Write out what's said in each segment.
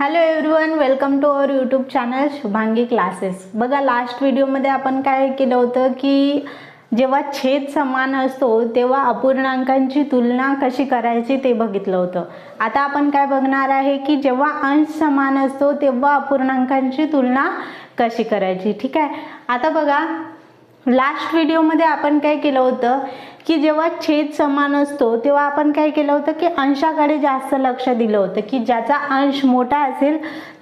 Hello everyone, welcome to our YouTube channel Shubhangi classes. बघा, last व्हिडिओमध्ये आपण काय केलं होतं की जेव्हा छेद समान असतो तेव्हा अपूर्णांकांची तुलना कशी करायची ते बघितलं होतं. आता आपण काय बघणार आहे की जेव्हा अंश समान असतो तेव्हा अपूर्णांकांची तुलना कशी करायची. ठीक आहे. आता बघा, लास्ट व्हिडिओमध्ये आपण काय केलं होतं की जेव्हा छेद समान असतो तेव्हा आपण काय केलं होतं की अंशाकडे जास्त लक्ष दिलं होतं की ज्याचा अंश मोठा असेल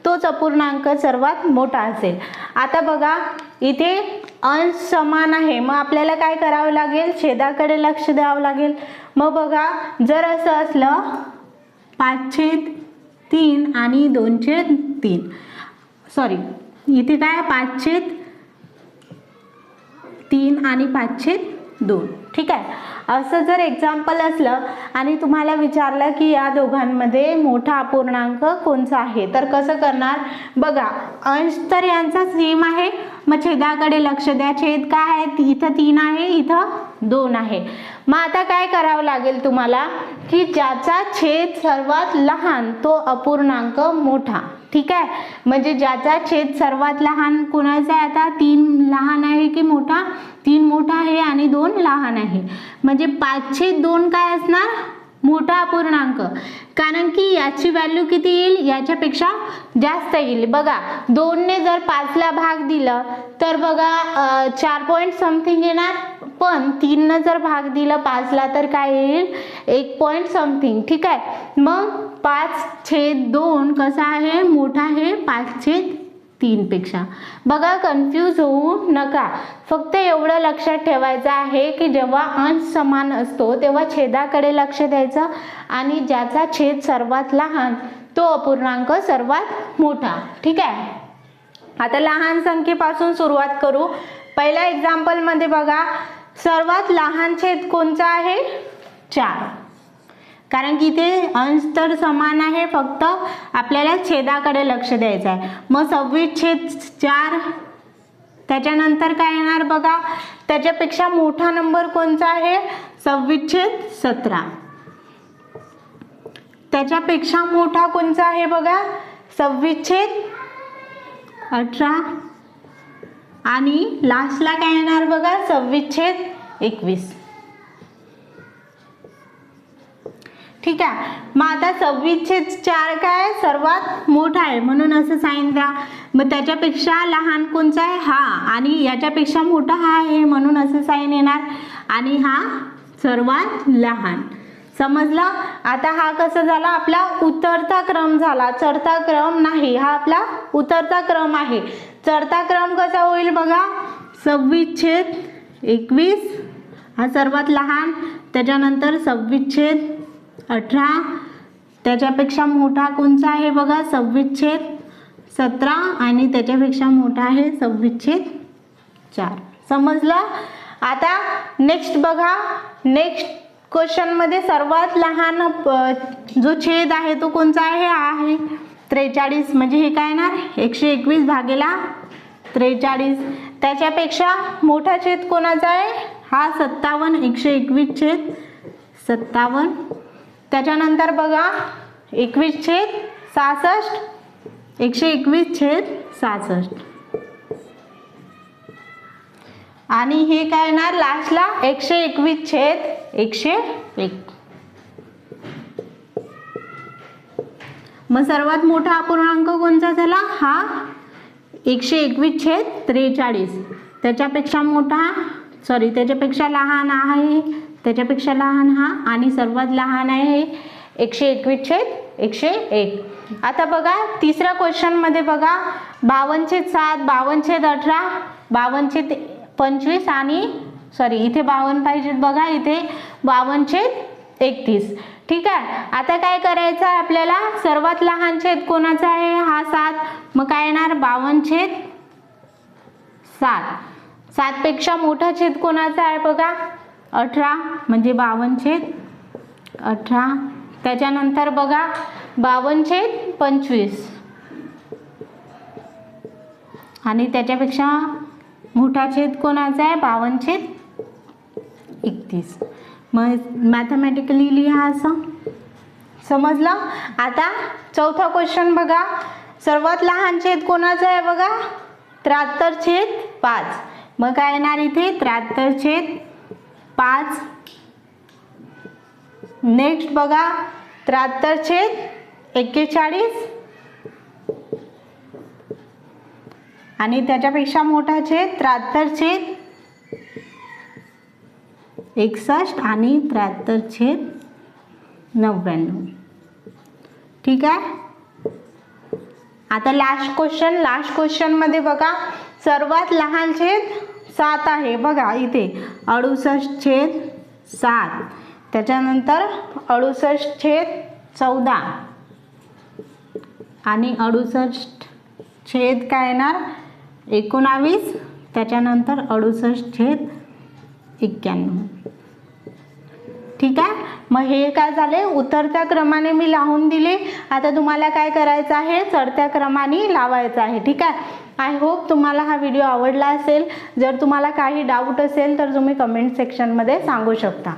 तोच अपूर्णांक सर्वात मोठा असेल. आता बघा, इथे अंश समान आहे, मग आपल्याला काय करावं लागेल, छेदाकडे लक्ष द्यावं लागेल. मग बघा, जर असं असलं 5/3 आणि 2/3, सॉरी इथे काय 5/3 आणि 5/2. ठीक आहे. असं जर एक्झाम्पल असलं आणि तुम्हाला विचारलं की या दोघांमध्ये मोठा अपूर्णांक कोणता आहे, तर कसं करणार. बघा, अंश तर यांचा सेम आहे, मग छेदाकडे लक्ष द्या. छेद काय आहे, इथं 3 आहे, इथं 2 आहे. मग आता काय करावं लागेल तुम्हाला की ज्याचा छेद सर्वात लहान तो अपूर्णांक मोठा. ठीक आहे. म्हणजे ज्याचा छेद सर्वात लहान कोणाचा आहे, आता 3 लहान आहे की मोठा, 3 मोठा आहे आणि 2 लहान आहे. म्हणजे 5/2 काय असणार, मोठा अपूर्णांक. कारण की याची व्हॅल्यू किती येईल, याच्यापेक्षा जास्त येईल. बघा, 2 ने जर 5 ला भाग दिलं तर बघा 4 पॉइंट समथिंग येणार, पण 3 ने जर भाग दिलं 5 ला तर काय येईल, 1 पॉइंट समथिंग. ठीक आहे. मग 5/2 कसा आहे, मोठा आहे 5/3 पेक्षा. बघा, कन्फ्यूज होऊ नका. फक्त एवढं लक्षात ठेवायचं आहे की जेव्हा अंश समान असतो तेव्हा छेदाकडे लक्ष द्यायचं आणि ज्याचा छेद सर्वात लहान तो अपूर्णांक सर्वात मोठा. ठीक आहे. आता लहान संख्येपासून सुरुवात करू. पहिल्या एक्झाम्पल मध्ये बघा, सर्वात लहान छेद कोणता आहे, 4. कारण की इथे अंश तर समान आहे, फक्त आपल्याला छेदाकडे लक्ष द्यायचं आहे. मग 26/4. त्याच्यानंतर काय येणार बघा, त्याच्यापेक्षा मोठा नंबर कोणता आहे, 26/17. त्याच्यापेक्षा मोठा कोणता आहे बघा, 26/18. आणि लास्टला काय येणार बघा, 26/21. ठीक आहे. मग आता 26/4 काय सर्वात मोठा आहे म्हणून असं साइन द्या. मग त्याच्यापेक्षा लहान कोणता आहे, हा, आणि याच्यापेक्षा मोठा हा आहे म्हणून असं साइन येणार, आणि हा सर्वात लहान. समजलं. आता हा कसा झाला, आपला उतरता क्रम झाला, चढता क्रम नाही, हा आपला उतरता क्रम आहे. चढता क्रम कसा होईल बघा, 26/21 हा सर्वात लहान, त्याच्यानंतर 26/18. त्याच्यापेक्षा मोठा कोणता आहे बघा, 26/17, आणि त्याच्यापेक्षा मोठा आहे 26/4. समजलं. आता नेक्स्ट बघा, नेक्स्ट क्वेश्चन मध्ये सर्वात लहान जो छेद आहे तो कोणता आहे, हा आहे 43. म्हणजे हे काय येणार, 121/43. त्याच्यापेक्षा मोठा छेद कोणाचा आहे, हा 57, 121/57. त्याच्यानंतर बघा 21/66, 121/66. आणि हे काय येणार लास्टला, 121/101. मग सर्वात मोठा अपूर्णांक कोणता झाला, हा 121/43. त्याच्यापेक्षा मोठा, सॉरी त्याच्यापेक्षा लहान आहे, त्याच्यापेक्षा लहान हा, आणि सर्वात लहान आहे 121/101. आता बघा, तिसऱ्या क्वेश्चन मध्ये बघा, 52/7, 52/18, 52/25, आणि सॉरी इथे 52 पाहिजेत बघा, इथे 52/31. ठीक आहे. आता काय करायचं आहे आपल्याला, सर्वात लहान छेद कोणाचा आहे, हा 7. मग काय येणार, 52/7. 7 पेक्षा मोठा छेद कोणाचा आहे बघा, 18. म्हणजे 52/18. त्याच्यानंतर बघा 52/25, आणि त्याच्यापेक्षा मोठा छेद कोणाचा आहे, 52/31. मग मॅथमॅटिकली लिहा असं, समजलं? आता चौथा क्वेश्चन बघा. सर्वात लहान छेद कोणाचा आहे बघा? 73/5. मग काय येणार इथे? 73/5. नेक्स्ट बघा 73/41 आणि त्याच्यापेक्षा मोठा छेद 73/61 आणि 73/99. ठीक आहे. आता लास्ट क्वेश्चन मध्ये बघा सर्वात लहान छेद 7 आहे बघा इथे 68/7. त्याच्यानंतर 68/14 आणि 68 काय येणार 19. त्याच्यानंतर 68/91. ठीक आहे. मग हे काय झाले उतरत्या क्रमाने मी लावून दिले. आता तुम्हाला काय करायचं आहे चढत्या क्रमाने लावायचं आहे. ठीक आहे. आय होप तुम्हाला हा व्हिडिओ आवडला असेल. जर तुम्हाला काही डाऊट असेल तर तुम्ही कमेंट सेक्शनमध्ये सांगू शकता.